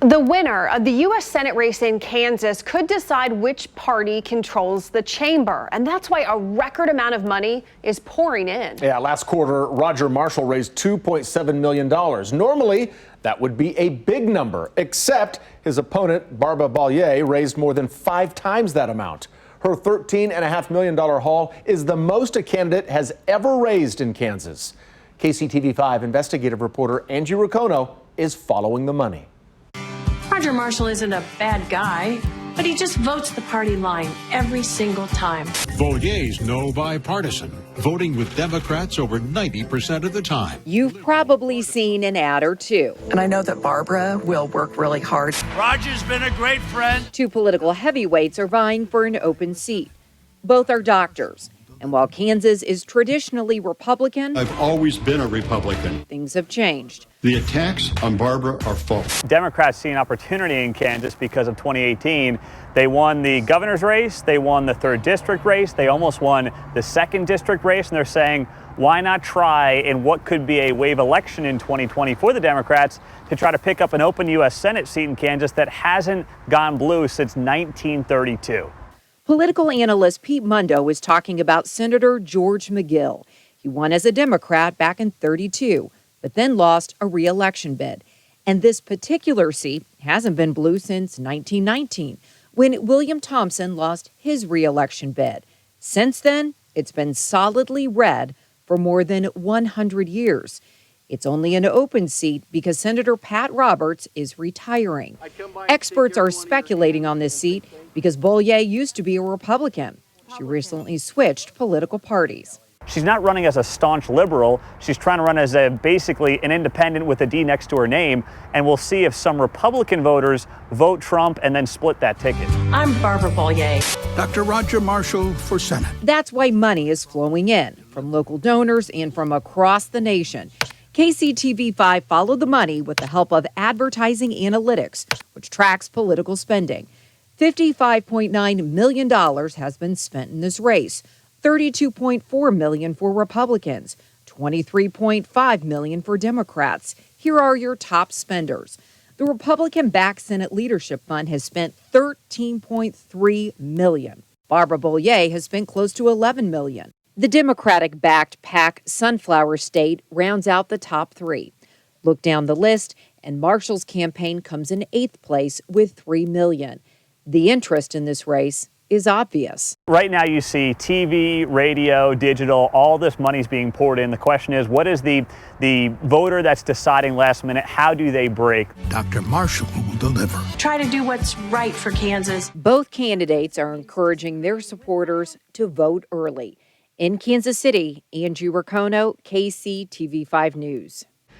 The winner of the U.S. Senate race in Kansas could decide which party controls the chamber, and that's why a record amount of money is pouring in. Yeah, last quarter, Roger Marshall raised $2.7 million. Normally, that would be a big number, except his opponent, Barbara Bollier, raised more than 5 times that amount. Her $13.5 million haul is the most a candidate has ever raised in Kansas. KCTV5 investigative reporter Angie Racono is following the money. Roger Marshall isn't a bad guy, but he just votes the party line every single time. Bollier's no bipartisan, voting with Democrats over 90% of the time. You've probably seen an ad or two. And I know that Barbara will work really hard. Roger's been a great friend. 2 political heavyweights are vying for an open seat. Both are doctors. And while Kansas is traditionally Republican, I've always been a Republican. Things have changed. The attacks on Barbara are false. Democrats see an opportunity in Kansas because of 2018. They won the governor's race, they won the 3rd district race, they almost won the 2nd district race, and they're saying, why not try in what could be a wave election in 2020 for the Democrats to try to pick up an open U.S. Senate seat in Kansas that hasn't gone blue since 1932. Political analyst Pete Mundo is talking about Senator George McGill. He won as a Democrat back in '32, but then lost a re-election bid. And this particular seat hasn't been blue since 1919, when William Thompson lost his re-election bid. Since then, it's been solidly red for more than 100 years. It's only an open seat because Senator Pat Roberts is retiring. Experts are speculating on this seat because Bollier used to be a Republican. She recently switched political parties. She's not running as a staunch liberal. She's trying to run as basically an independent with a D next to her name. And we'll see if some Republican voters vote Trump and then split that ticket. I'm Barbara Bollier. Dr. Roger Marshall for Senate. That's why money is flowing in from local donors and from across the nation. KCTV5 followed the money with the help of advertising analytics, which tracks political spending. $55.9 million has been spent in this race, $32.4 million for Republicans, $23.5 million for Democrats. Here are your top spenders. The Republican-backed Senate Leadership Fund has spent $13.3 million. Barbara Bollier has spent close to $11 million. The Democratic-backed PAC Sunflower State rounds out the top 3. Look down the list, and Marshall's campaign comes in 8th place with $3 million. The interest in this race is obvious. Right now you see TV, radio, digital, all this money's being poured in. The question is, what is the voter that's deciding last minute? How do they break? Dr. Marshall will deliver. Try to do what's right for Kansas. Both candidates are encouraging their supporters to vote early. In Kansas City, Angie Racono, KCTV5 News.